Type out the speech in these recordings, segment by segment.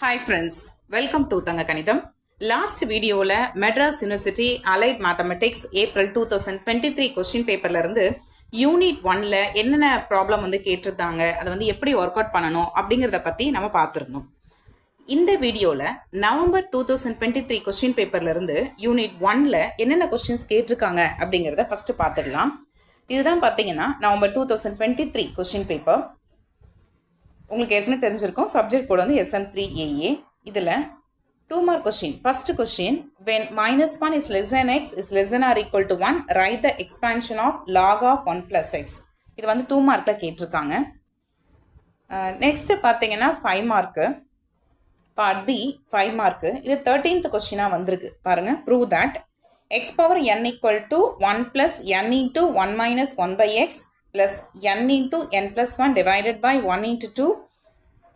Hi friends, welcome to Tanga Kanitham. Last video la Madras University Allied Mathematics April 2023 question paper la irundhu Unit 1 la என்னென்ன problem வந்து கேட்டிருந்தாங்க அதை வந்து எப்படி work out பண்ணணும் அப்படிங்கிறத பற்றி நம்ம பார்த்துருந்தோம். இந்த வீடியோவில் நவம்பர் 2023 கொஸ்டின் பேப்பர்ல இருந்து யூனிட் 1ல என்னென்ன கொஸ்டின்ஸ் கேட்டிருக்காங்க அப்படிங்கிறத ஃபர்ஸ்ட் பார்த்துடலாம். இதுதான் பார்த்தீங்கன்னா நவம்பர் 2023 கொஸ்டின் பேப்பர். உங்களுக்கு ஏற்கனவே தெரிஞ்சிருக்கும் சப்ஜெக்ட் கோட் வந்து SM3AA. இதில் 2 mark question. First question, when -1 is less than x is less than or equal to 1, write the expansion of log of 1 plus x. இது வந்து 2 மார்க்கில் கேட்டிருக்காங்க. நெக்ஸ்ட் பார்த்தீங்கன்னா 5 மார்க்கு, பார்ட் பி 5 மார்க்கு. இது 13th கொஸ்டினாக வந்திருக்கு பாருங்க. Prove that x power n equal to 1 plus n into 1 minus 1 by x plus n into n plus 1 divided by 1 into 2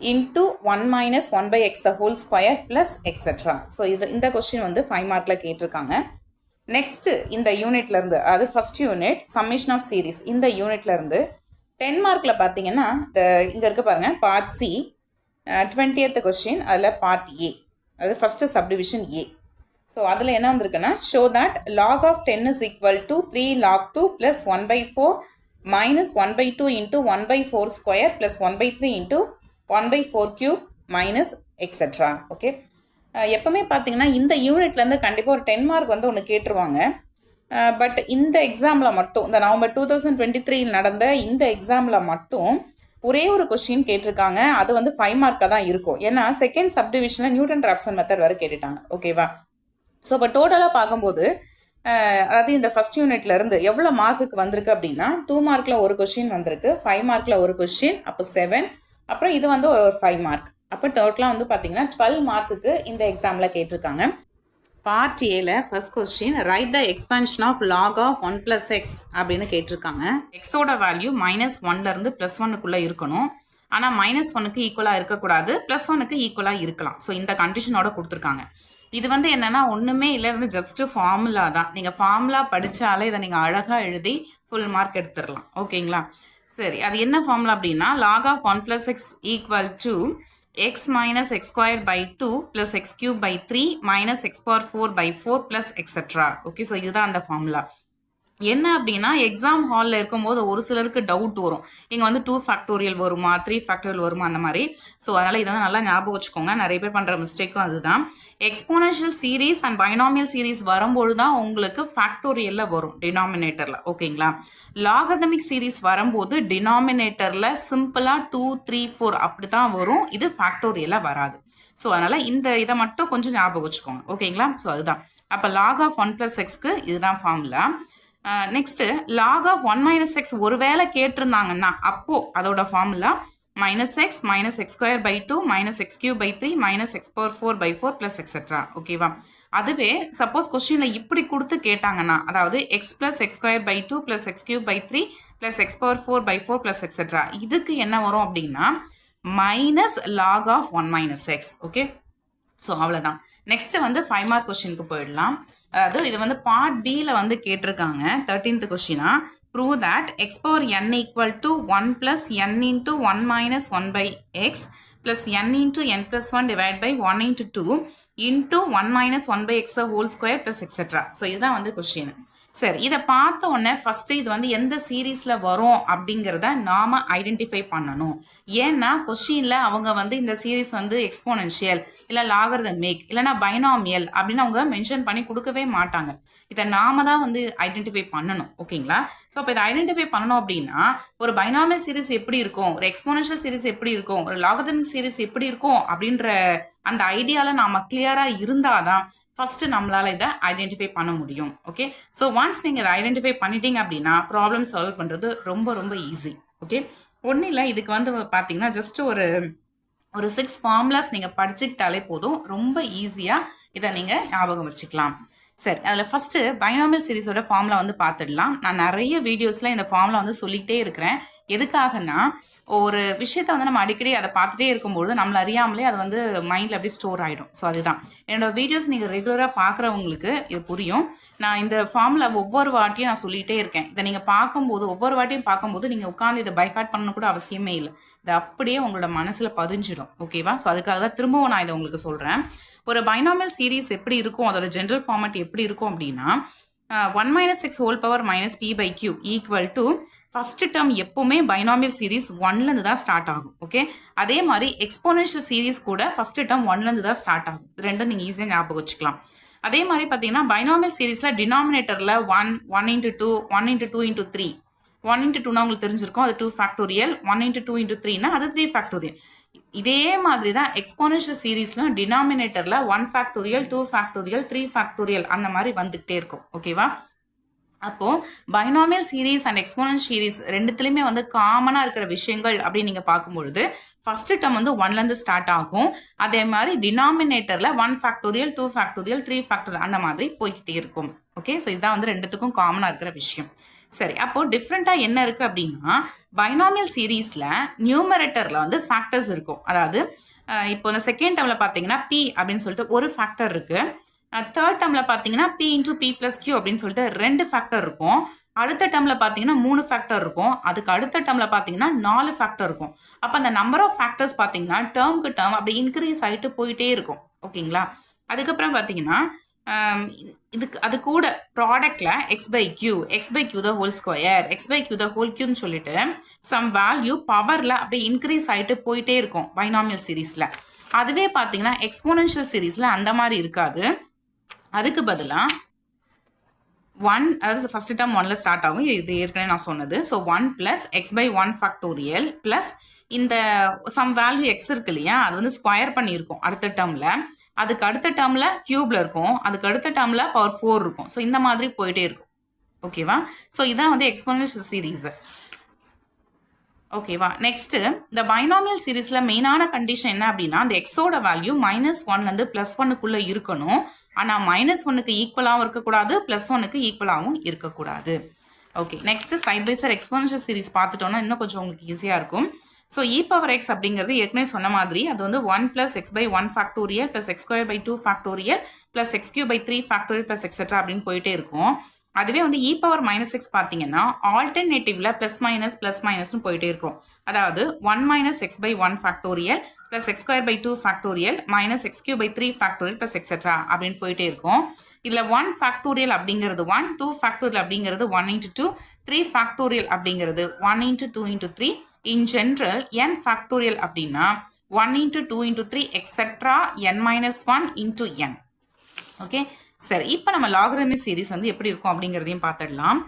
into 1 minus 1 by x the whole square plus etc. So இந்த question வந்து 5 மார்க்கில் கேட்டிருக்காங்க. Next இந்த யூனிட்ல இருந்து, அது first unit summation of series, இந்த யூனிட்ல இருந்து 10 மார்க்கில் பார்த்தீங்கன்னா இங்கே இருக்க பாருங்க பார்ட் சி 20th கொஸ்டின். அதில் பார்ட் ஏ, அது ஃபர்ஸ்ட் சப்டிவிஷன் ஏ. ஸோ அதில் என்ன வந்திருக்குன்னா, show that log of 10 is equal to 3 log 2 plus 1 by 4 minus 1 by 2 into 1 by 4 square plus 1 by 3 into 1 by 4 cube minus etc. Okay, எப்பவுமே பார்த்தீங்கன்னா இந்த யூனிட்லேருந்து கண்டிப்பாக ஒரு 10 மார்க் வந்து ஒன்று கேட்டுருவாங்க. பட் இந்த எக்ஸாமில் மட்டும், இந்த நவம்பர் 2023 நடந்த இந்த எக்ஸாமில் மட்டும் ஒரே ஒரு கொஸ்டின் கேட்டிருக்காங்க. அது வந்து 5 மார்க்காக தான் இருக்கும். ஏன்னா செகண்ட் சப்டிவிஷனில் நியூட்டன் ராப்சன் மெத்தட் வரை கேட்டுட்டாங்க. ஓகேவா? ஸோ இப்போ டோட்டலாக பார்க்கும்போது அதாவது இந்த ஃபர்ஸ்ட் யூனிட்ல இருந்து எவ்வளோ மார்க்குக்கு வந்திருக்கு அப்படின்னா 2 மார்க்கில் ஒரு கொஸ்டின் வந்திருக்கு, 5 மார்க்கில் ஒரு கொஸ்டின், அப்போ 7, அப்புறம் இது வந்து ஒரு 5 மார்க். அப்போ டோட்டலாக வந்து பார்த்தீங்கன்னா 12 மார்க்குக்கு இந்த எக்ஸாமில் கேட்டிருக்காங்க. பார்ட் ஏல first question, right the expansion of log of 1 plus x அப்படின்னு கேட்டிருக்காங்க. எக்ஸோட வேல்யூ -1லேருந்து +1க்குள்ளே இருக்கணும். ஆனால் -1க்கு ஈக்குவலாக இருக்கக்கூடாது, +1க்கு ஈக்குவலாக இருக்கலாம். ஸோ இந்த கண்டிஷனோட கொடுத்துருக்காங்க. இது வந்து என்னன்னா ஒன்றுமே இல்லைருந்து ஜஸ்ட் ஃபார்முலா தான். நீங்கள் ஃபார்முலா படித்தாலே இதை நீங்கள் அழகாக எழுதி ஃபுல் மார்க் எடுத்துடலாம். ஓகேங்களா? சரி, அது என்ன ஃபார்முலா அப்படின்னா, log of 1 plus x equal to x minus x square by 2 plus x cube by 3 minus x power 4 by 4 plus etc. Okay, so இதுதான் அந்த ஃபார்முலா. என்ன அப்படின்னா எக்ஸாம் ஹாலில் இருக்கும்போது ஒரு சிலருக்கு டவுட் வரும், இங்கே வந்து 2 ஃபேக்டோரியல் வருமா 3 ஃபேக்டோரியல் வருமா அந்த மாதிரி. ஸோ அதனால் இதை நல்லா ஞாபகம் வச்சுக்கோங்க. நிறைய பேர் பண்ணுற மிஸ்டேக்கும் அதுதான். Exponential series and binomial series வரும்போது தான் உங்களுக்கு ஃபேக்டோரியலில் வரும் டினாமினேட்டரில். ஓகேங்களா? லாகதமிக் சீரீஸ் வரும்போது டினாமினேட்டரில் சிம்பிளாக 2 3 4 அப்படி தான் வரும். இது ஃபேக்டோரியலாக வராது. ஸோ அதனால் இந்த இதை மட்டும் கொஞ்சம் ஞாபகம் வச்சுக்கோங்க. ஓகேங்களா? ஸோ அதுதான். அப்போ லாக் ஆஃப் 1 plus xக்கு இதுதான் formula. Next log of 1 minus x ஒருவேளை கேட்டிருந்தாங்கன்னா அப்போ அதோட formula -x minus x square by 2 minus x cube by 3 minus x power 4 by 4 plus etc. ஓகேவா? அதுவே சப்போஸ் கொஸ்டினில் இப்படி கொடுத்து கேட்டாங்கன்னா, அதாவது x plus x square by 2 plus x cube by 3 plus x power 4 by 4 plus etc. இதுக்கு என்ன வரும் அப்படின்னா minus log of 1 minus x. Okay, so அவ்வளோதான். நெக்ஸ்ட்டு வந்து 5 மார்க் கொஸ்டினுக்கு போயிடலாம். அதாவது இது வந்து பார்ட் பியில் வந்து கேட்டிருக்காங்க 13th கொஸ்டினா. Prove that x power n equal to 1 plus n into 1 minus 1 by x plus n into n plus 1 divided by 1 into 2 into 1 minus 1 by x whole square plus etc. So இதுதான் வந்து question. சரி, இதை பார்த்த உடனே first இது வந்து எந்த சீரீஸில் வரும் அப்படிங்கிறத நாம் ஐடென்டிஃபை பண்ணணும். ஏன்னா கொஸ்டினில் அவங்க வந்து இந்த சீரீஸ் வந்து எக்ஸ்போனன்ஷியல் இல்லை லாகர்தமிக் இல்லைனா பைனாமியல் அப்படின்னு அவங்க மென்ஷன் பண்ணி கொடுக்கவே மாட்டாங்க. இதை நாம தான் வந்து ஐடென்டிஃபை பண்ணணும். ஓகேங்களா? ஸோ இப்போ இதை ஐடென்டிஃபை பண்ணணும் அப்படின்னா ஒரு பைனாமியல் சீரீஸ் எப்படி இருக்கும், ஒரு எக்ஸ்போனன்ஷியல் சீரீஸ் எப்படி இருக்கும், ஒரு லாகர்தமிக் சீரீஸ் எப்படி இருக்கும் அப்படின்ற அந்த ஐடியாவில் நாம் கிளியராக இருந்தால் தான் ஃபஸ்ட்டு நம்மளால் இதை ஐடென்டிஃபை பண்ண முடியும். ஓகே, ஸோ ஒன்ஸ் நீங்கள் இதை ஐடென்டிஃபை பண்ணிட்டீங்க அப்படின்னா ப்ராப்ளம் சால்வ் பண்ணுறது ரொம்ப ரொம்ப ஈஸி. ஓகே, ஒன்றும் இல்லை, இதுக்கு வந்து பார்த்தீங்கன்னா ஜஸ்ட் ஒரு 6 ஃபார்முலாஸ் நீங்கள் படிச்சுக்கிட்டாலே போதும். ரொம்ப ஈஸியாக இதை நீங்கள் ஞாபகம் வச்சுக்கலாம். சரி, அதில் ஃபஸ்ட்டு பைனாமியல் சீரீஸோட ஃபார்முலா வந்து பார்த்துடலாம். நான் நிறைய வீடியோஸில் இந்த ஃபார்முலா வந்து சொல்லிக்கிட்டே இருக்கிறேன். எதுக்காகனா ஒரு விஷயத்த வந்து நம்ம அடிக்கடி அதை பார்த்துட்டே இருக்கும்போது நம்மள அறியாமலே அது வந்து மைண்டில் அப்படியே ஸ்டோர் ஆகிடும். ஸோ அதுதான் என்னோட வீடியோஸ் நீங்கள் ரெகுலராக பார்க்குறவங்களுக்கு இது புரியும். நான் இந்த ஃபார்முலா ஒவ்வொரு வாட்டியும் நான் சொல்லிகிட்டே இருக்கேன். இதை நீங்கள் பார்க்கும்போது ஒவ்வொரு வாட்டியும் பார்க்கும்போது நீங்கள் உட்காந்து இதை பைஹார்ட் பண்ணணும் கூட அவசியமே இல்லை. இது அப்படியே உங்களோட மனசில் பதிஞ்சிடும். ஓகேவா? ஸோ அதுக்காக தான் திரும்பவும் நான் இதை உங்களுக்கு சொல்கிறேன். ஒரு பைனாமியல் சீரீஸ் எப்படி இருக்கும், அதோட ஜென்ரல் ஃபார்மேட் எப்படி இருக்கும் அப்படின்னா 1 minus x whole power minus p by q equal to first term எப்பவுமே பைனாமியல் சீரீஸ் 1லேருந்து தான் ஸ்டார்ட் ஆகும். ஓகே, அதே மாதிரி எக்ஸ்போனன்ஷியல் சீரீஸ் கூட ஃபர்ஸ்ட் டேர்ம் 1லேருந்து தான் ஸ்டார்ட் ஆகும். இது ரெண்டும் நீங்கள் ஈஸியாக ஞாபகம் வச்சுக்கலாம். அதே மாதிரி பார்த்தீங்கன்னா பைனாமியல் சீரீஸில் டினாமினேட்டரில் 1 இன்ட்டு 2 1 இன்ட்டு 2 இன்ட்டு 3 1 இன்ட்டு 2னா உங்களுக்கு தெரிஞ்சிருக்கும், அது 2 ஃபேக்டோரியல். 1 இன்ட்டு 2 இன்ட்டு 3னா அது 3 ஃபேக்டோரியல். இதே மாதிரி தான் எக்ஸ்போனன்ஷியல் சீரீஸ்லாம் டினாமினேட்டரில் 1 ஃபேக்டோரியல் 2 ஃபேக்டோரியல் 3 ஃபேக்டோரியல் அந்த மாதிரி வந்துகிட்டே இருக்கும். ஓகேவா? அப்போ binomial series and exponential series ரெண்டுத்துலையுமே வந்து காமனாக இருக்கிற விஷயங்கள் அப்படின்னு நீங்கள் பார்க்கும்பொழுது ஃபர்ஸ்ட் டேர்ம் வந்து 1லேருந்து ஸ்டார்ட் ஆகும். அதே மாதிரி டினாமினேட்டரில் 1 ஃபேக்டோரியல் 2 ஃபேக்டோரியல் 3 ஃபேக்டோரியல் அந்த மாதிரி போய்கிட்டே இருக்கும். ஓகே, ஸோ இதுதான் வந்து ரெண்டுத்துக்கும் காமனாக இருக்கிற விஷயம். சரி, அப்போ டிஃப்ரெண்ட்டாக என்ன இருக்குது அப்படின்னா பைனாமியல் சீரீஸில் நியூமரேட்டரில் வந்து ஃபேக்டர்ஸ் இருக்கும். அதாவது இப்போ இந்த செகண்ட் டேர்மில் பார்த்தீங்கன்னா பி அப்படின்னு சொல்லிட்டு ஒரு ஃபேக்டர் இருக்குது. தேர்ட் டேர்மில் பார்த்தீங்கன்னா p into p plus q அப்படின்னு சொல்லிட்டு 2 ஃபேக்டர் இருக்கும். அடுத்த டேர்மில் பார்த்தீங்கன்னா 3 ஃபேக்டர் இருக்கும். அதுக்கு அடுத்த டேர்மில் பார்த்தீங்கன்னா 4 ஃபேக்டர் இருக்கும். அப்போ அந்த நம்பர் ஆஃப் ஃபேக்டர்ஸ் பார்த்தீங்கன்னா டேர்முக்கு டேர்ம் அப்படி இன்க்ரீஸ் ஆகிட்டு போயிட்டே இருக்கும். ஓகேங்களா? அதுக்கப்புறம் பார்த்தீங்கன்னா அது கூட ப்ராடக்ட்ல x by q the whole square x by q the whole கியூன்னு சொல்லிட்டு சம் வேல்யூ பவர்ல அப்படியே இன்க்ரீஸ் ஆகிட்டு போயிட்டே இருக்கும் பைனாமியல் சீரீஸ்ல. அதுவே பார்த்தீங்கன்னா எக்ஸ்போனன்ஷியல் சீரீஸ்ல அந்த மாதிரி இருக்காது. அதுக்கு பதிலாக 1, அதாவது ஃபர்ஸ்ட் டேர்ம் 1ல் ஸ்டார்ட் ஆகும். இது ஏற்கனவே நான் சொன்னது. So 1 plus x by 1 factorial plus இந்த சம் வேல்யூ எக்ஸ் இருக்கு இல்லையா, அது வந்து ஸ்கொயர் பண்ணியிருக்கும் அடுத்த டேர்மில். அதுக்கு அடுத்த டேர்மில் கியூப்ல இருக்கும். அதுக்கு அடுத்த டேர்மில் பவர் 4 இருக்கும். ஸோ இந்த மாதிரி போயிட்டே இருக்கும். ஓகேவா? ஸோ இதான் வந்து எக்ஸ்போனன்ஷியல் சீரீஸ். ஓகேவா? நெக்ஸ்ட் இந்த பைனாமியல் சீரீஸ்ல மெயினான கண்டிஷன் என்ன அப்படின்னா அந்த எக்ஸோட வேல்யூ -1லேருந்து +1க்குள்ள இருக்கணும். ஆனால் -1க்கு ஈக்குவலாகவும் இருக்கக்கூடாது, +1க்கு ஈக்குவலாகவும் இருக்கக்கூடாது. Okay, next side by side exponential series பார்த்துட்டோம்னா இன்னும் கொஞ்சம் உங்களுக்கு ஈஸியாக இருக்கும். ஸோ இ பவர் எக்ஸ் அப்படிங்கிறது ஏற்கனவே சொன்ன மாதிரி அது வந்து 1 + x / 1 factorial + x² / 2 factorial + x³ / 3 factorial + etcetera அப்படின்னு போயிட்டே இருக்கும். அதுவே வந்து இ பவர் -x பார்த்தீங்கன்னா ஆல்டர்னேட்டிவ்ல +-+-ன்னு போயிட்டே இருக்கும். அதாவது 1 - x / 1 factorial + x² / 2 factorial - x³ / 3 factorial + etcetera அப்படின்னு போயிட்டே இருக்கும். இதில் 1 ஃபேக்டோரியல் அப்படிங்கிறது 1, 2 ஃபேக்டோரியல் அப்படிங்கிறது 1 × 2, 3 ஃபேக்டோரியல் அப்படிங்கிறது 1 × 2 × 3. இன் ஜென்ரல் n ஃபேக்டோரியல் அப்படின்னா 1 × 2 × 3 எக்ஸெட்ரா n - 1 × n. ஓகே, சரி, இப்போ நம்ம லாகரிதமிக் சீரீஸ் வந்து எப்படி இருக்கும் அப்படிங்கிறதையும் பார்த்துடலாம்.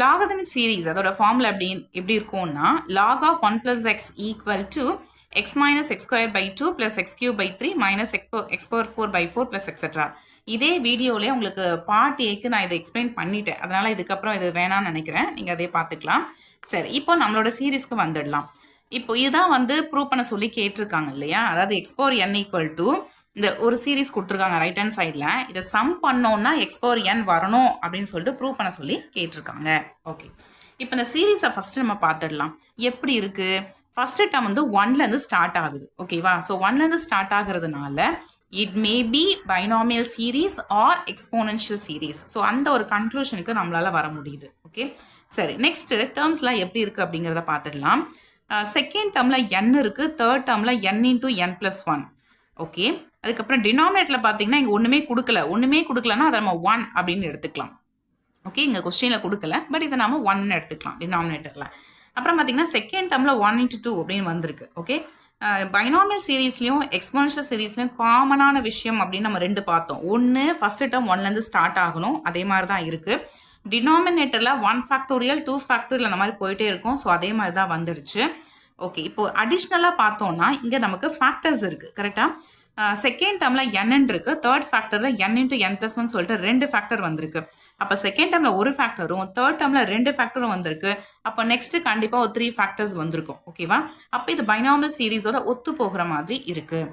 லாகரிதமிக் சீரீஸ் அதோட ஃபார்முலா எப்படி இருக்கும்னா log of 1 + x = x - x² / 2 + x³ / 3 - x⁴/4 + etcetera. இதே வீடியோலேயே உங்களுக்கு பார்ட் ஏக்கு நான் இதை எக்ஸ்பிளைன் பண்ணிட்டேன். அதனால் இதுக்கப்புறம் இது வேணாம்னு நினைக்கிறேன். நீங்கள் அதே பார்த்துக்கலாம். சரி, இப்போ நம்மளோட சீரீஸ்க்கு வந்துடலாம். இப்போ இதுதான் வந்து ப்ரூவ் பண்ண சொல்லி கேட்டிருக்காங்க இல்லையா. அதாவது x⁴n = இந்த ஒரு சீரீஸ் கொடுத்துருக்காங்க ரைட் ஹேண்ட் சைடில். இதை சம் பண்ணோன்னா x⁴n வரணும் அப்படின்னு சொல்லிட்டு ப்ரூவ் பண்ண சொல்லி கேட்டிருக்காங்க. ஓகே, இப்போ இந்த சீரீஸை ஃபஸ்ட்டு நம்ம பார்த்துடலாம். எப்படி இருக்குது? ஃபஸ்ட்டு டேர்ம் வந்து 1லேருந்து ஸ்டார்ட் ஆகுது. ஓகேவா? ஸோ 1லேருந்து ஸ்டார்ட் ஆகுறதுனால it may be binomial series or exponential series. So அந்த ஒரு கன்க்ளூஷனுக்கு நம்மளால வர முடியுது. ஓகே, சரி, நெக்ஸ்ட் டேர்ம்ஸ்லாம் எப்படி இருக்குது அப்படிங்கிறத பார்த்துடலாம். செகண்ட் டேர்மில் n இருக்குது, தேர்ட் டேர்மில் n × n + 1. ஓகே, அதுக்கப்புறம் டினாமினேட்டில் பார்த்தீங்கன்னா இங்கே ஒன்றுமே கொடுக்கலன்னா அதை நம்ம 1 அப்படின்னு எடுத்துக்கலாம். ஓகே, இங்கே கொஸ்டினில் கொடுக்கல, பட் இதை நம்ம 1ன்னு எடுத்துக்கலாம் டினாமினேட்டரில். அப்புறம் பார்த்தீங்கன்னா செகண்ட் டேர்மில் 1 × 2 அப்படின்னு வந்திருக்கு. ஓகே, பைனாமியல் சீரீஸ்லையும் எக்ஸ்போனன்ஷியல் சீரீஸ்லையும் காமனான விஷயம் அப்படின்னு நம்ம 2 பார்த்தோம். ஒன்று ஃபஸ்ட்டு டேர்ம் 1லேருந்து ஸ்டார்ட் ஆகணும், அதே மாதிரி தான் இருக்குது. டினாமினேட்டரில் 1 ஃபேக்டோரியல் 2 ஃபேக்டோரியல் அந்த மாதிரி போயிட்டே இருக்கும். ஸோ அதே மாதிரி தான் வந்துடுச்சு. ஓகே, இப்போ அடிஷ்னலாக பார்த்தோம்னா இங்கே நமக்கு ஃபேக்டர்ஸ் இருக்குது. கரெக்டாக செகண்ட் டேர்மில் n இருக்குது, தேர்ட் ஃபேக்டரில் n × n + 1 சொல்லிட்டு 2 ஃபேக்டர் வந்திருக்கு. அப்போ செகண்ட் டேர்மில் ஒரு ஃபேக்டரும் தேர்ட் டேர்மில் 2 ஃபேக்டரும் வந்திருக்கு. அப்போ நெக்ஸ்ட்டு கண்டிப்பாக ஒரு 3 ஃபேக்டர்ஸ் வந்திருக்கும். ஓகேவா? அப்போ இது பைனாமியல் சீரீஸோட ஒத்து போகிற மாதிரி இருக்குது.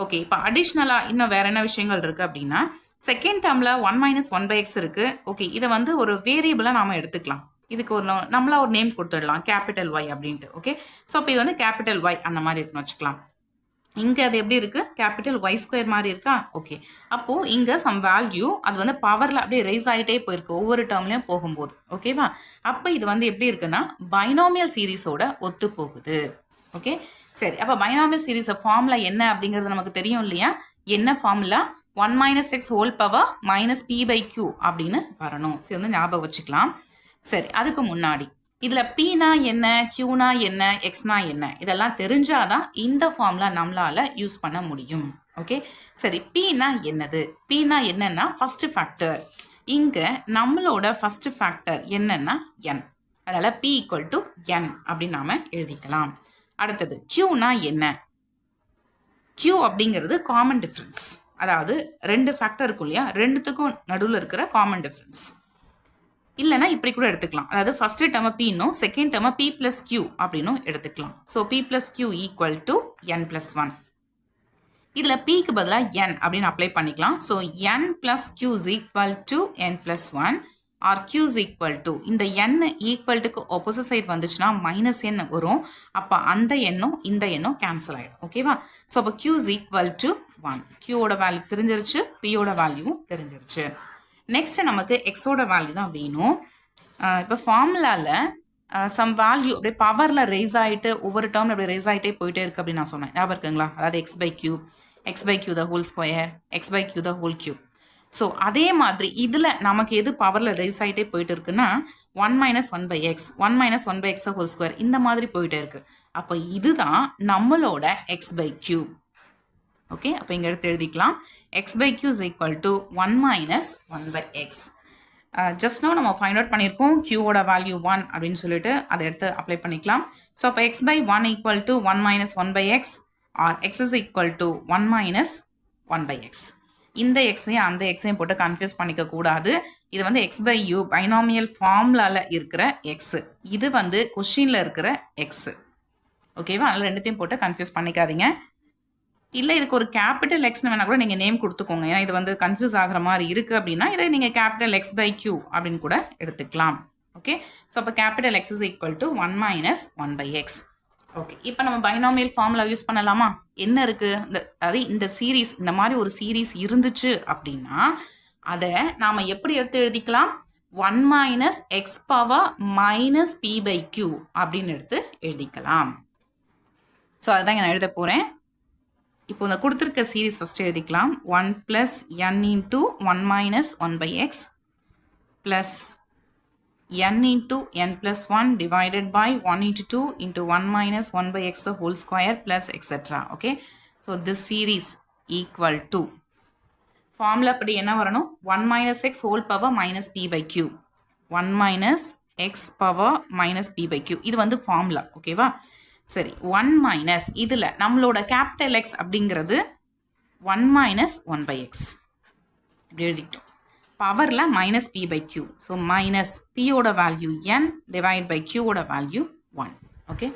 ஓகே, இப்போ அடிஷ்னலாக இன்னும் வேறு என்ன விஷயங்கள் இருக்குது அப்படின்னா செகண்ட் டேர்மில் 1 - 1/x இருக்குது. ஓகே, இதை வந்து ஒரு வேரியபிளாக நாம் எடுத்துக்கலாம். இதுக்கு ஒரு நம்மளா ஒரு நேம் கொடுத்துடலாம், கேபிட்டல் Y அப்படின்ட்டு. ஓகே, ஸோ இப்போ இது வந்து கேபிட்டல் Y அந்த மாதிரி இருக்குன்னு வச்சுக்கலாம். இங்கே அது எப்படி இருக்குது? கேபிட்டல் Y² மாதிரி இருக்கா? ஓகே, அப்போது இங்கே சம் வேல்யூ அது வந்து பவரில் அப்படியே ரைஸ் ஆகிட்டே போயிருக்கு ஒவ்வொரு டேர்ம்லையும் போகும்போது. ஓகேவா? அப்போ இது வந்து எப்படி இருக்குன்னா பைனாமியல் சீரீஸோட ஒத்து போகுது. ஓகே, சரி, அப்போ பைனாமியல் சீரிஸ் ஃபார்முலா என்ன அப்படிங்கிறது நமக்கு தெரியும் இல்லையா? என்ன formula? 1 minus x whole power minus p by q அப்படின்னு வரணும். சரி, வந்து ஞாபகம் வச்சுக்கலாம். சரி, அதுக்கு முன்னாடி இதில் பீனா என்ன, கியூனா என்ன, எக்ஸ்னா என்ன, இதெல்லாம் தெரிஞ்சாதான் இந்த ஃபார்முலா நம்மளால யூஸ் பண்ண முடியும். ஓகே, சரி, பீனா என்னது? பீனா என்னன்னா ஃபர்ஸ்ட் ஃபேக்டர். இங்கே நம்மளோட ஃபர்ஸ்ட் ஃபேக்டர் என்னன்னா என். அதனால் பி ஈக்குவல் டு என் அப்படின்னு நாம எழுதிக்கலாம். அடுத்தது கியூனா என்ன? கியூ அப்படிங்கிறது காமன் டிஃப்ரென்ஸ். அதாவது ரெண்டு ஃபேக்டர் இருக்கும் இல்லையா, ரெண்டுத்துக்கும் நடுவில் இருக்கிற காமன் டிஃப்ரென்ஸ். இல்லைனா இப்படி கூட எடுத்துக்கலாம். அதாவது ஃபர்ஸ்ட் டேர்மை பின்னும் செகண்ட் டேர்மை பி பிளஸ் கியூ அப்படின்னும் எடுத்துக்கலாம். So p plus q equal to n plus one. இதில் பிக்கு பதிலாக என் அப்படின்னு அப்ளை பண்ணிக்கலாம். So n plus q is equal to n plus one or q is equal to, இந்த என் ஈக்குவல்ட்டுக்கு ஆப்போசிட் சைட் வந்துச்சுன்னா மைனஸ் என் வரும். அப்போ அந்த எண்ணும் இந்த எண்ணும் கேன்சல் ஆகிடும். ஓகேவா? ஸோ அப்போ கியூ இஸ் ஈக்குவல் டு 1. கியூவோட வேல்யூ தெரிஞ்சிருச்சு, பியோட வேல்யூவும் தெரிஞ்சிருச்சு. நெக்ஸ்ட் நமக்கு எக்ஸோட வேல்யூ தான் வேணும். இப்போ ஃபார்முலாவில் சம் வேல்யூ அப்படியே பவரில் ரேஸ் ஆகிட்டு ஒவ்வொரு டேர்மில் அப்படியே ரேஸ் ஆகிட்டே போயிட்டே இருக்குது அப்படின்னு நான் சொன்னேன். ஞாபகம் இருக்குங்களா? அதாவது x by q the whole square, x by q the whole cube. So அதே மாதிரி இதில் நமக்கு எது பவரில் ரைஸ் ஆகிட்டே போயிட்டு இருக்குன்னா 1 minus 1 by x, 1 minus 1 by x whole square, இந்த மாதிரி போயிட்டே இருக்கு. அப்போ இதுதான் நம்மளோட எக்ஸ் பை கியூ. ஓகே, அப்போ இங்கே எடுத்து எழுதிக்கலாம். X by q is equal to 1 minus 1 by x. Just now நம்ம ஃபைண்ட் அவுட் பண்ணியிருக்கோம் கியூவோட வேல்யூ 1 அப்படின்னு சொல்லிட்டு அதை எடுத்து அப்ளை பண்ணிக்கலாம். ஸோ அப்போ x by 1 equal to 1 minus 1 by x or x is equal to 1 minus 1 by x. இந்த எக்ஸையும் அந்த எக்ஸையும் போட்டு கன்ஃபியூஸ் பண்ணிக்க கூடாது. இது வந்து எக்ஸ் பை யூ பைனாமியல் ஃபார்முலாவில் இருக்கிற எக்ஸ், இது வந்து கொஷினில் இருக்கிற எக்ஸ். ஓகேவா? அதனால் ரெண்டுத்தையும் போட்டு கன்ஃபியூஸ் பண்ணிக்காதீங்க. இல்லை இதுக்கு ஒரு கேபிட்டல் எக்ஸ்னு வேணால் கூட நீங்கள் நேம் கொடுத்துக்கோங்க. ஏன்னா இது வந்து கன்ஃபியூஸ் ஆகிற மாதிரி இருக்குது அப்படின்னா இதை நீங்கள் கேபிட்டல் எக்ஸ் பை கியூ அப்படின்னு கூட எடுத்துக்கலாம். ஓகே, ஸோ அப்போ capital x is equal to 1 minus 1 by x. Okay, இப்போ நம்ம பைனாமியல் ஃபார்முலா யூஸ் பண்ணலாமா? என்ன இருக்குது, அதாவது இந்த சீரீஸ், இந்த மாதிரி ஒரு சீரீஸ் இருந்துச்சு அப்படின்னா அதை நாம் எப்படி எடுத்து எழுதிக்கலாம்? 1 minus x power minus p by q அப்படின்னு எடுத்து எழுதிக்கலாம். ஸோ அதுதான் நான் எழுத போகிறேன். இப்போ இந்த கொடுத்துருக்க சீரீஸ் ஃபஸ்ட்டு எழுதிக்கலாம். 1 plus n into 1 minus 1 by x plus n into n plus 1 divided by 1 into 2 into 1 minus 1 by x the whole square plus etc. Okay, so this series equal to formula படி என்ன வரணும்? 1 minus x whole power minus p by q, 1 minus x power minus p by q. இது வந்து formula. ஓகேவா? சரி, 1 minus இதில் நம்மளோட capital X அப்படிங்கிறது 1 minus 1 by x இப்படி எழுதிக்கிட்டோம். பவரில் minus p by q. So minus பியோட வேல்யூ n டிவைட் பை கியூவோட வேல்யூ 1. Okay,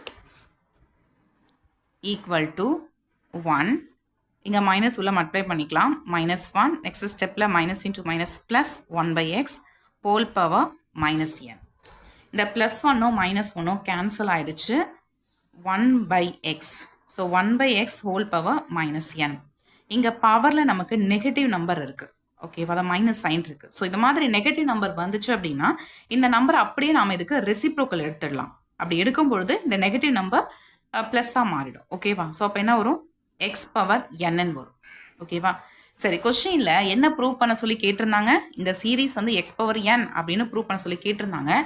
equal to 1. இங்கே மைனஸ் உள்ள மல்டிப்ளை பண்ணிக்கலாம். மைனஸ் 1. நெக்ஸ்ட் ஸ்டெப்பில் minus into minus plus 1 by x whole power minus n. இந்த ப்ளஸ் 1 மைனஸ் 1 கேன்சல் ஆகிடுச்சு. 1 by x. So 1 by x whole power minus n. இங்கே பவரில் நமக்கு நெகட்டிவ் நம்பர் இருக்குது. ஓகேவா? அதை மைனஸ் சைன் இருக்குது. ஸோ இது மாதிரி நெகட்டிவ் நம்பர் வந்துச்சு அப்படின்னா இந்த நம்பர் அப்படியே நாம் இதுக்கு ரெசிப்ரோக்கல் எடுத்துடலாம். அப்படி எடுக்கும் பொழுது இந்த நெகட்டிவ் நம்பர் ப்ளஸ்ஸாக மாறிடும். ஓகேவா? ஸோ அப்போ என்ன வரும்? எக்ஸ் பவர் என்னு வரும். ஓகேவா? சரி, கொஸ்டினில் என்ன ப்ரூவ் பண்ண சொல்லி கேட்டிருந்தாங்க? இந்த சீரீஸ் வந்து எக்ஸ் பவர் என் அப்படின்னு ப்ரூவ் பண்ண சொல்லி கேட்டிருந்தாங்க.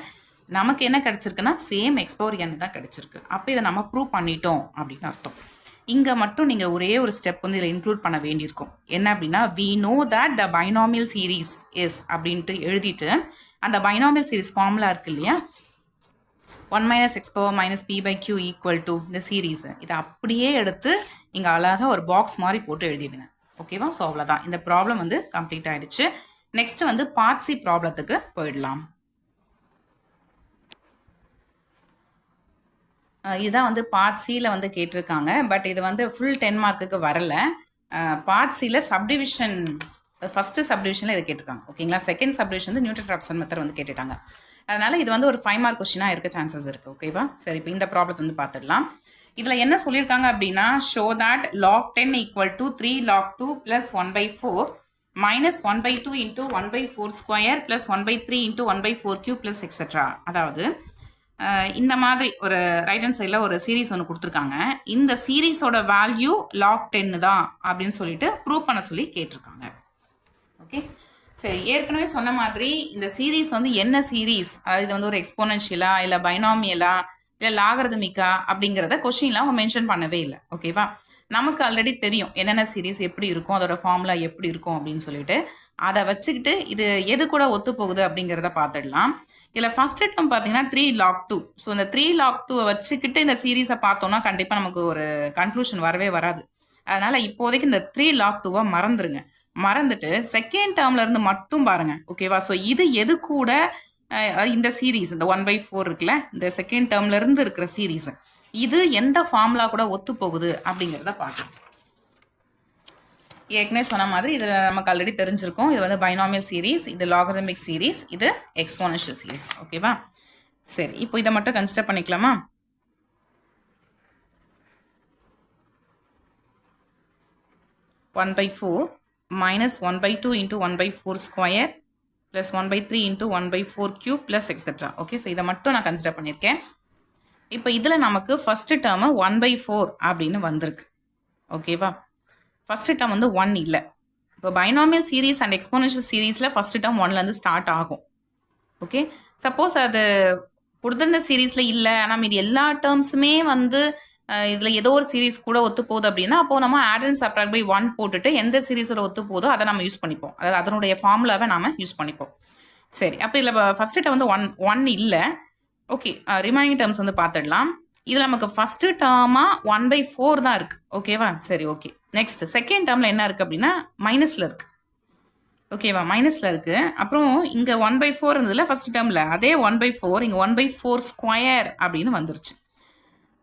நமக்கு என்ன கிடச்சிருக்குன்னா சேம் எக்ஸ் பவர் என் தான் கிடச்சிருக்கு. அப்போ இதை நம்ம ப்ரூவ் பண்ணிட்டோம் அப்படின்னு அர்த்தம். இங்கே மட்டும் நீங்கள் ஒரே ஒரு ஸ்டெப் வந்து இதில் இன்க்ளூட் பண்ண வேண்டியிருக்கும். என்ன அப்படின்னா we know that the binomial series is அப்படின்ட்டு எழுதிட்டு அந்த பைனாமியல் சீரீஸ் ஃபார்முலா இருக்கு இல்லையா, 1 minus x power minus p by q equal to இந்த சீரீஸ், இதை அப்படியே எடுத்து இங்கே அழகாக ஒரு பாக்ஸ் மாதிரி போட்டு எழுதிடுங்க. ஓகேவா? ஸோ அவ்வளோதான், இந்த ப்ராப்ளம் வந்து கம்ப்ளீட் ஆகிடுச்சு. நெக்ஸ்ட் வந்து பார்ட் சி ப்ராப்ளத்துக்கு போயிடலாம். இதுதான் வந்து பார்ட் சியில் வந்து கேட்டிருக்காங்க. பட் இது வந்து ஃபுல் 10 மார்க்குக்கு வரல. பார்ட் சியில் சப்டிவிஷன், ஃபஸ்ட்டு சப்டிவிஷனில் இதை கேட்டிருக்காங்க. ஓகேங்களா? செகண்ட் சப்டிவிஷன் வந்து நியூட்டன் ராப்சன் மெத்தட் வந்து கேட்டுட்டாங்க. அதனால் இது வந்து ஒரு 5 மார்க் கொஸ்டினாக இருக்க சான்சஸ் இருக்குது. ஓகேவா? சரி, இப்போ இந்த ப்ராப்ளத்தை வந்து பார்த்துடலாம். இதில் என்ன சொல்லியிருக்காங்க அப்படின்னா show that log 10 equal to 3 log 2 plus 1/4 minus 1/2 into 1/4 square plus 1/3 into 1/4 cube plus etcetera. அதாவது இந்த மாதிரி ஒரு ரைட் ஹேண்ட் சைடில் ஒரு சீரீஸ் ஒன்று கொடுத்துருக்காங்க. இந்த சீரீஸோட வேல்யூ log 10 தான் அப்படின்னு சொல்லிட்டு ப்ரூவ் பண்ண சொல்லி கேட்டிருக்காங்க. ஓகே, சரி, ஏற்கனவே சொன்ன மாதிரி இந்த சீரீஸ் வந்து என்ன சீரீஸ், அதாவது இது வந்து ஒரு எக்ஸ்போனன்ஷியலா இல்லை பைனாமியலா இல்லை லாகரதமிக்கா அப்படிங்கிறத கொஷின்லாம் அவங்க மென்ஷன் பண்ணவே இல்லை. ஓகேவா, நமக்கு ஆல்ரெடி தெரியும் என்னென்ன சீரீஸ் எப்படி இருக்கும், அதோட ஃபார்முலா எப்படி இருக்கும் அப்படின்னு சொல்லிட்டு. அதை வச்சுக்கிட்டு இது எது கூட ஒத்து போகுது அப்படிங்கிறத பார்த்துடலாம். இதில் ஃபர்ஸ்ட் டேர்ம் பார்த்தீங்கன்னா 3 log 2. ஸோ இந்த 3 log 2 வச்சுக்கிட்டு இந்த சீரீஸை பார்த்தோம்னா கண்டிப்பாக நமக்கு ஒரு கன்க்ளூஷன் வரவே வராது. அதனால் இப்போதைக்கு இந்த 3 log 2 மறந்துடுங்க. மறந்துட்டு செகண்ட் டேர்ம்ல இருந்து மட்டும் பாருங்க. ஓகேவா, ஸோ இது எது கூட இந்த சீரீஸ் இந்த 1/4 இருக்குல்ல, இந்த செகண்ட் டேர்ம்ல இருந்து இருக்கிற சீரீஸ் இது எந்த ஃபார்முலா கூட ஒத்து போகுது அப்படிங்கிறத பார்க்கலாம். ஏற்கனவே சொன்ன மாதிரி இது நமக்கு ஆல்ரெடி தெரிஞ்சிருக்கும். இது வந்து பைனாமியல் சீரீஸ், இது லாகரிதமிக் சீரீஸ், இது எக்ஸ்போனன்ஷியல் சீரீஸ். ஓகேவா, சரி, இப்போ இதை மட்டும் கன்சிடர் பண்ணிக்கலாமா? (1/4) minus 1/2 into 1/4 square plus 1/3 into 1/4 cube plus etc. Okay, so இதை மட்டும் நான் கன்சிடர் பண்ணியிருக்கேன். இப்போ இதில் நமக்கு ஃபர்ஸ்ட் டேர்மு 1/4 அப்படின்னு வந்திருக்கு. ஓகேவா, ஃபர்ஸ்ட் டேர்ம் வந்து 1 இல்லை. இப்போ பைனாமியல் சீரீஸ் அண்ட் எக்ஸ்போனன்ஷியல் சீரீஸில் ஃபர்ஸ்ட் டேர்ம் 1லேருந்து ஸ்டார்ட் ஆகும். ஓகே, சப்போஸ் அது கொடுத்துருந்த சீரீஸில் இல்லை, ஆனால் இது எல்லா டேர்ம்ஸுமே வந்து இதில் ஏதோ ஒரு சீரீஸ் கூட ஒத்து போகுது அப்படின்னா அப்போது நம்ம ஆட் அண்ட் சப்ராக்ட் பை 1 போட்டுட்டு எந்த சீரீஸோட ஒத்து போதோ அதை நம்ம யூஸ் பண்ணிப்போம். அதாவது அதனுடைய ஃபார்முலாவை நாம் யூஸ் பண்ணிப்போம். சரி, அப்போ இதில் ஃபர்ஸ்ட் டேர்ம் வந்து 1 இல்லை. ஓகே, ரிமைனிங் டேர்ம்ஸ் வந்து பார்த்துடலாம். இதில் நமக்கு ஃபஸ்ட்டு டேர்மாக 1/4 தான் இருக்குது. ஓகேவா, சரி, ஓகே. நெக்ஸ்ட் செகண்ட் டேர்மில் என்ன இருக்குது அப்படின்னா மைனஸில் இருக்குது. ஓகேவா, மைனஸில் இருக்குது. அப்புறம் இங்கே 1/4 இருந்ததுல ஃபஸ்ட் டேர்மில், அதே 1/4 இங்கே 1/4 ஸ்கொயர் அப்படின்னு வந்துருச்சு.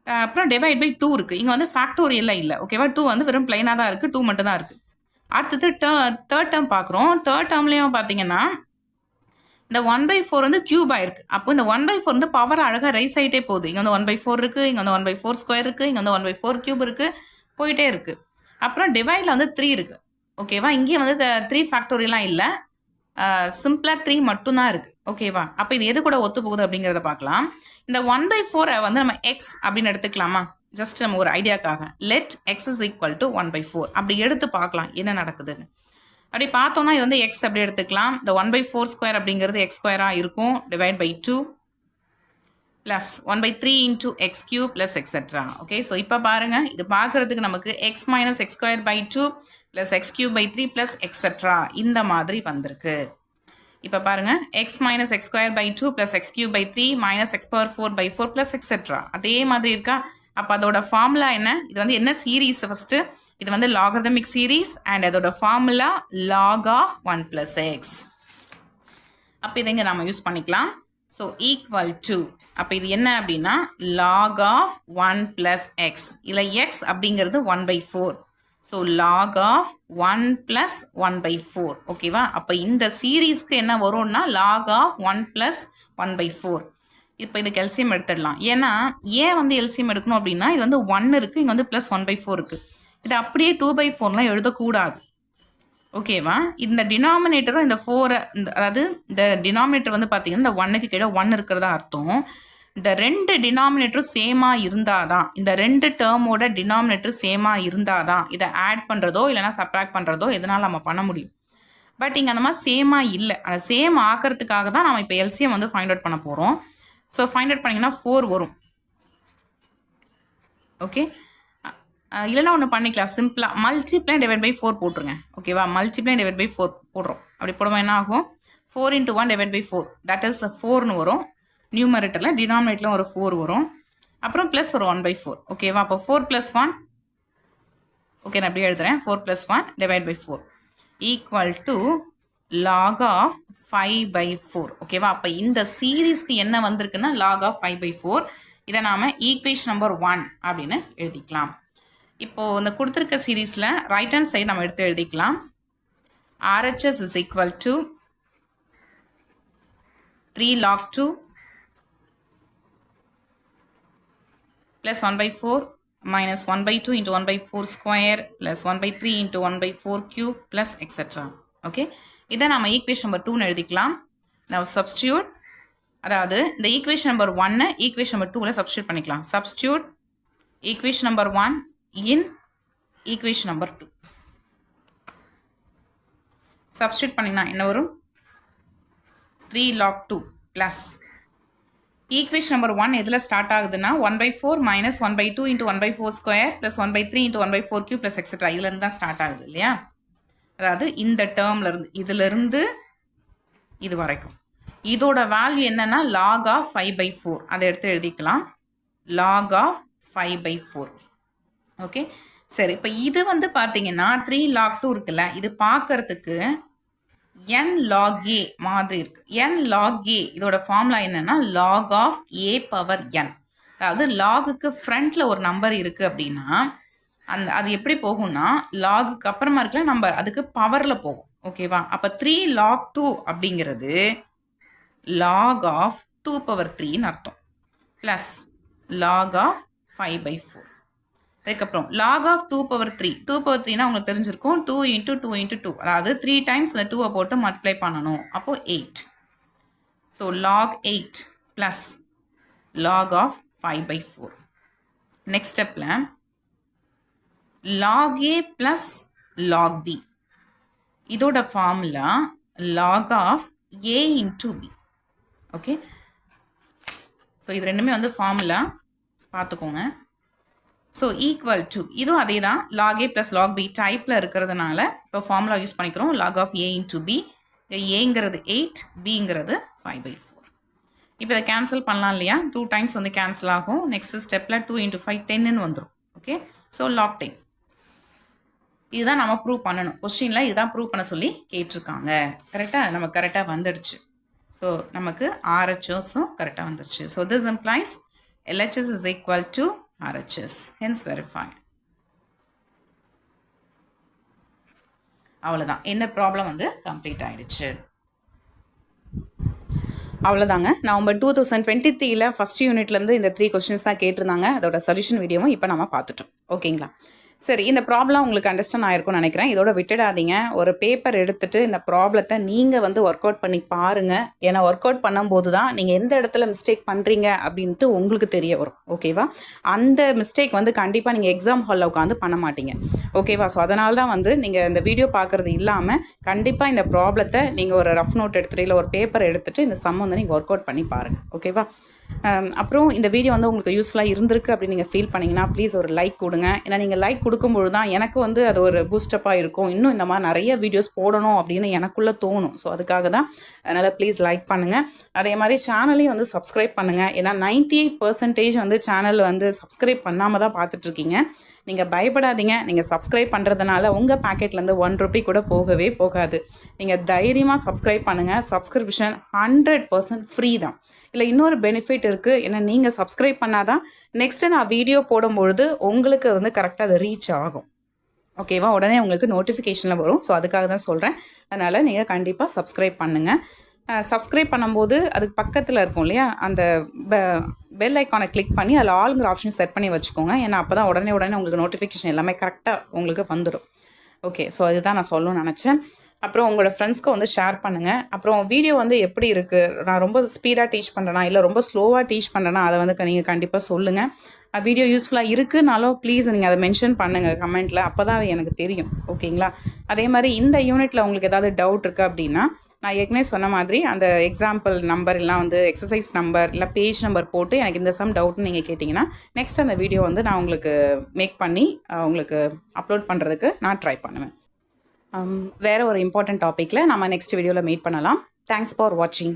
அப்புறம் டிவைட் பை 2 இருக்குது. இங்கே வந்து ஃபேக்டோரியல்லாம் இல்லை. ஓகேவா, 2 வந்து வெறும் பிளைனாக தான் இருக்குது, 2 மட்டும் தான் இருக்குது. அடுத்தது தேர்ட் டேர்ம் பார்க்குறோம். தேர்ட் டேர்ம்லேயும் பார்த்தீங்கன்னா இந்த 1/4 வந்து கியூப் ஆயிருக்கு. அப்போ இந்த 1/4 வந்து பவர் அழகாக ரைஸ் ஆகிட்டே போகுது. இங்கே வந்து 1/4 இருக்குது, இங்கே வந்து 1/4 ஸ்கொயர் இருக்குது, இங்கே வந்து 1/4 கியூப் இருக்குது, போயிட்டே இருக்குது. அப்புறம் டிவைடில் வந்து 3 இருக்குது. ஓகேவா, இங்கே வந்து 3 ஃபேக்டோரியெல்லாம் இல்லை, சிம்பிளாக 3 மட்டும்தான் இருக்குது. ஓகேவா, அப்போ இது எது கூட ஒத்து போகுது அப்படிங்கிறத பார்க்கலாம். இந்த 1/4 வந்து நம்ம எக்ஸ் அப்படின்னு எடுத்துக்கலாமா? ஜஸ்ட் நம்ம ஒரு ஐடியாக்காக let x is equal to 1/4 அப்படி எடுத்து பார்க்கலாம் என்ன நடக்குதுன்னு. அப்படி பார்த்தோம்னா இது வந்து எக்ஸ் அப்படி எடுத்துக்கலாம். இந்த 1/4 ஸ்கொயர் அப்படிங்கிறது எக்ஸ் ஸ்கொயராக இருக்கும், divide by 2 plus 1/3 into x cube plus etcetera. Okay, so இப்போ பாருங்கள், இது பார்க்குறதுக்கு நமக்கு x minus x square by 2 plus x cube by 3 plus etcetera இந்த மாதிரி வந்திருக்கு. இப்போ பாருங்கள், x minus x square by 2 plus x cube by 3 minus x power 4/4 plus etcetera அதே மாதிரி இருக்கா? அப்போ அதோட ஃபார்முலா என்ன? இது வந்து என்ன சீரீஸ்? ஃபஸ்ட்டு இது வந்து லாகரிதமிக் சீரீஸ் அண்ட் அதோட ஃபார்முலா log ஆஃப் 1 + x. அப்போ இதை இங்கே நம்ம யூஸ் பண்ணிக்கலாம். ஸோ ஈக்குவல் டு, அப்போ இது என்ன அப்படின்னா log ஆஃப் 1 + x. இல்லை எக்ஸ் அப்படிங்கிறது 1/4. So log of 1 + 1/4. ஓகேவா, அப்போ இந்த சீரீஸ்க்கு என்ன வரும்னா log ஆஃப் 1 + 1/4. இப்போ இதுக்கு எல்சிஎம் எடுத்துடலாம். ஏன்னா ஏன் வந்து எல்சிஎம் எடுக்கணும் அப்படின்னா இது வந்து 1 இருக்குது, இங்கே வந்து ப்ளஸ் 1/4 இருக்குது. இது அப்படியே 2/4லாம் எழுதக்கூடாது. ஓகேவா, இந்த டினாமினேட்டரும் இந்த 4 அதாவது இந்த டினாமினேட்டர் வந்து பார்த்தீங்கன்னா இந்த 1க்கு கீழே 1 இருக்கிறதா அர்த்தம். இந்த 2 டினாமினேட்டரும் சேமாக இருந்தால் தான், இந்த 2 டேர்மோட டினாமினேட்டர் சேமாக இருந்தால் தான் இதை ஆட் பண்ணுறதோ இல்லைனா சப்ராக்ட் பண்ணுறதோ எதனால் நம்ம பண்ண முடியும். பட் இங்கே அந்த மாதிரி சேமாக இல்லை. அந்த சேம் ஆக்கிறதுக்காக தான் நம்ம இப்போ எல்சிஎம் வந்து ஃபைண்ட் அவுட் பண்ண போகிறோம். ஸோ ஃபைண்ட் அவுட் பண்ணிங்கன்னா 4 வரும். ஓகே, இல்லைனா ஒன்று பண்ணிக்கலாம், சிம்பிளாக மல்டிப்ளை டிவைட் பை 4 போட்டுருங்க. ஓகேவா, மல்டிப்ளை டிவைட் பை 4 போடுறோம். அப்படி போடுவோம் என்ன ஆகும்? 4 × 1 டிவைட் பை 4 தட் இஸ் 4ன்னு வரும். நியூமரேட்டரில் டினாமினேட்டரில் ஒரு 4 வரும். அப்புறம் ப்ளஸ் ஒரு 1/4. ஓகேவா, அப்போ 4 + 1. ஓகே, நான் அப்படியே எழுதுறேன். 4 + 1 divide by 4 equal to log of 5/4. ஓகேவா, அப்போ இந்த சீரீஸ்க்கு என்ன வந்திருக்குன்னா log ஆஃப் 5/4. இதை நாம் ஈக்குவேஷன் நம்பர் 1 அப்படின்னு எழுதிக்கலாம். இப்போது இந்த கொடுத்துருக்க சீரீஸில் ரைட் ஹேண்ட் சைடு நம்ம எடுத்து எழுதிக்கலாம். RHS is equal to 3 log 2 plus 1/4 minus 1/2 into 1/4 square plus 1/3 into 1/4 cube plus etc. Okay, இதை நம்ம ஈக்குவேஷன் நம்பர் 2 எழுதிக்கலாம். Now substitute அதாவது இந்த ஈக்குவேஷன் நம்பர் 1 ஈக்குவேஷன் நம்பர் 2ல சப்ஸ்டியூட் பண்ணிக்கலாம். Substitute equation number 1 in equation number 2. Substitute பண்ணிங்கன்னா என்ன வரும்? 3 log 2 plus ஈக்குவேஷன் நம்பர் 1 எதில் ஸ்டார்ட் ஆகுதுன்னா 1/4 minus 1/2 into 1/4 square plus 1/3 into 1/4 cube plus etc. இதுலேருந்து தான் ஸ்டார்ட் ஆகுது இல்லையா? அதாவது இந்த டேர்ம்லேருந்து இதிலிருந்து இது வரைக்கும் இதோட வேல்யூ என்னன்னா log of 5/4. அதை எடுத்து எழுதிக்கலாம். log of 5/4. ஓகே சரி, இப்போ இது வந்து பார்த்தீங்கன்னா 3 log 2 இருக்குல்ல, இது பார்க்கறதுக்கு n log a மாதிரி இருக்கு. n log a இதோட ஃபார்முலா என்னன்னா log of a power n. அதாவது லாகுக்கு ஃப்ரண்ட்ல ஒரு நம்பர் இருக்கு அப்படின்னா அது எப்படி போகும்னா லாகுக்கு அப்புறமா இருக்கிற நம்பர் அதுக்கு பவர்ல போகும். ஓகேவா? அப்போ 3 log 2 அப்படிங்கிறது log of 2 power 3ன்னு அர்த்தம் ப்ளஸ் log of 5/4. அதுக்கப்புறம் log of 2 power 3. 2 power 3னா உங்களுக்கு தெரிஞ்சிருக்கும் 2 into 2 into 2. அதாவது 3 times இந்த 2 போட்டு மல்டிப்ளை பண்ணணும். அப்போ 8. So log 8 plus log of 5/4. Next ஸ்டெப்பில் log a plus log b. இதோட formula log of a into b. Okay so இது ரெண்டுமே வந்து ஃபார்முலா பார்த்துக்கோங்க. ஸோ ஈக்குவல் டு இதுவும் அதே தான் log a plus log b டைப்பில் இருக்கிறதுனால இப்போ ஃபார்முலா யூஸ் பண்ணிக்கிறோம். log of a into b. ஏங்கிறது 8, bங்கிறது 5/4. இப்போ இதை கேன்சல் பண்ணலாம் இல்லையா? 2 times வந்து கேன்சல் ஆகும். நெக்ஸ்ட் ஸ்டெப்பில் 2 into 5 10ன்னு வந்துடும். Okay so log 10. இதுதான் நம்ம ப்ரூவ் பண்ணணும். கொஸ்டினில் இதுதான் ப்ரூவ் பண்ண சொல்லி கேட்டிருக்காங்க. கரெக்டாக நம்ம கரெக்டாக வந்துடுச்சு. ஸோ நமக்கு RHSும் கரெக்டாக வந்துடுச்சு. So this implies LHS is equal to RHS. Hence verify. அவ்வளோதான். இந்த ப்ராப்ளம் வந்து கம்ப்ளீட் ஆயிடுச்சு. அவ்வளோதாங்க. நவம்பர் 2023 ஃபஸ்ட் யூனிட்லேருந்து இந்த 3 கொஸ்டின்ஸ் தான் கேட்டிருந்தாங்க. அதோட சொல்யூஷன் வீடியோவும் இப்போ நம்ம பார்த்துட்டோம். ஓகேங்களா? சரி, இந்த ப்ராப்ளம் உங்களுக்கு அண்டர்ஸ்டாண்ட் ஆயிருக்கும்னு நினைக்கிறேன். இதோட விட்டுடாதீங்க. ஒரு பேப்பர் எடுத்துகிட்டு இந்த ப்ராப்ளத்தை நீங்கள் வந்து ஒர்க் அவுட் பண்ணி பாருங்கள். ஏன்னா ஒர்க் அவுட் பண்ணும்போது தான் நீங்கள் எந்த இடத்துல மிஸ்டேக் பண்ணுறீங்க அப்படின்ட்டு உங்களுக்கு தெரிய வரும். ஓகேவா? அந்த மிஸ்டேக் வந்து கண்டிப்பாக நீங்கள் எக்ஸாம் ஹாலில் உட்காந்து பண்ண மாட்டீங்க. ஓகேவா? ஸோ அதனால தான் வந்து நீங்கள் இந்த வீடியோ பார்க்குறது இல்லாமல் கண்டிப்பாக இந்த ப்ராப்ளத்தை நீங்கள் ஒரு ரஃப் நோட் எடுத்துகிட்டு இல்லை ஒரு பேப்பர் எடுத்துகிட்டு இந்த சம் வந்து நீங்கள் ஒர்க் அவுட் பண்ணி பாருங்கள். ஓகேவா? அப்புறம் இந்த வீடியோ வந்து உங்களுக்கு யூஸ்ஃபுல்லாக இருந்திருக்கு அப்படின்னு நீங்கள் ஃபீல் பண்ணிங்கன்னா ப்ளீஸ் ஒரு லைக் கொடுங்க. ஏன்னா நீங்கள் லைக் கொடுக்கும்பொழுது தான் எனக்கு வந்து அது ஒரு பூஸ்டப்பாக இருக்கும். இன்னும் இந்த மாதிரி நிறைய வீடியோஸ் போடணும் அப்படின்னு எனக்குள்ளே தோணும். ஸோ அதுக்காக தான். அதனால் ப்ளீஸ் லைக் பண்ணுங்கள். அதே மாதிரி சேனலையும் வந்து சப்ஸ்கிரைப் பண்ணுங்கள். ஏன்னா 98% வந்து சேனல் வந்து சப்ஸ்கிரைப் பண்ணாமல் தான் பார்த்துட்ருக்கீங்க. நீங்கள் பயப்படாதீங்க. நீங்கள் சப்ஸ்கிரைப் பண்ணுறதுனால உங்கள் பேக்கெட்லேருந்து 1 ரூபி கூட போகவே போகாது. நீங்கள் தைரியமாக சப்ஸ்கிரைப் பண்ணுங்கள். சப்ஸ்கிரிப்ஷன் 100% ஃப்ரீ தான். இல்லை இன்னொரு பெனிஃபிட் இருக்குது. ஏன்னா நீங்கள் சப்ஸ்கிரைப் பண்ணாதான் நெக்ஸ்ட்டு நான் வீடியோ போடும்பொழுது உங்களுக்கு வந்து கரெக்டாக அது ரீச் ஆகும். ஓகேவா? உடனே உங்களுக்கு நோட்டிஃபிகேஷனில் வரும். ஸோ அதுக்காக தான் சொல்கிறேன். அதனால் நீங்கள் கண்டிப்பாக சப்ஸ்கிரைப் பண்ணுங்கள். சப்ஸ்கிரைப் பண்ணும்போது அதுக்கு பக்கத்தில் இருக்கும் இல்லையா, அந்த பெல் ஐக்கானை கிளிக் பண்ணி அதில் ஆளுங்கிற ஆப்ஷன் செட் பண்ணி வச்சுக்கோங்க. ஏன்னா அப்போ தான் உடனே உங்களுக்கு நோட்டிஃபிகேஷன் எல்லாமே கரெக்டாக உங்களுக்கு வந்துடும். ஓகே, ஸோ அதுதான் நான் சொல்லணும்னு நினச்சேன். அப்புறம் உங்களோட ஃப்ரெண்ட்ஸ்க்கும் வந்து ஷேர் பண்ணுங்கள். அப்புறம் வீடியோ வந்து எப்படி இருக்குது, நான் ரொம்ப ஸ்பீடாக டீச் பண்ணுறேனா இல்லை ரொம்ப ஸ்லோவாக டீச் பண்ணுறேனா அதை வந்து நீங்கள் கண்டிப்பாக சொல்லுங்கள். வீடியோ யூஸ்ஃபுல்லாக இருக்குனாலும் ப்ளீஸ் நீங்கள் அதை மென்ஷன் பண்ணுங்கள் கமெண்ட்டில். அப்போ தான் எனக்கு தெரியும். ஓகேங்களா? அதே மாதிரி இந்த யூனிட்டில் உங்களுக்கு ஏதாவது டவுட் இருக்குது அப்படின்னா நான் ஏற்கனவே சொன்ன மாதிரி அந்த எக்ஸாம்பிள் நம்பர் எல்லாம் வந்து எக்ஸசைஸ் நம்பர் இல்லை பேஜ் நம்பர் போட்டு எனக்கு இந்த சம் டவுட்னு நீங்கள் கேட்டிங்கன்னா நெக்ஸ்ட் அந்த வீடியோ வந்து நான் உங்களுக்கு மேக் பண்ணி உங்களுக்கு அப்லோட் பண்ணுறதுக்கு நான் ட்ரை பண்ணுவேன். வேறு ஒரு இம்பார்ட்டன்ட் டாப்பிக்கில் நம்ம நெக்ஸ்ட் வீடியோவில் மீட் பண்ணலாம். தேங்க்ஸ் ஃபார் வாட்சிங்.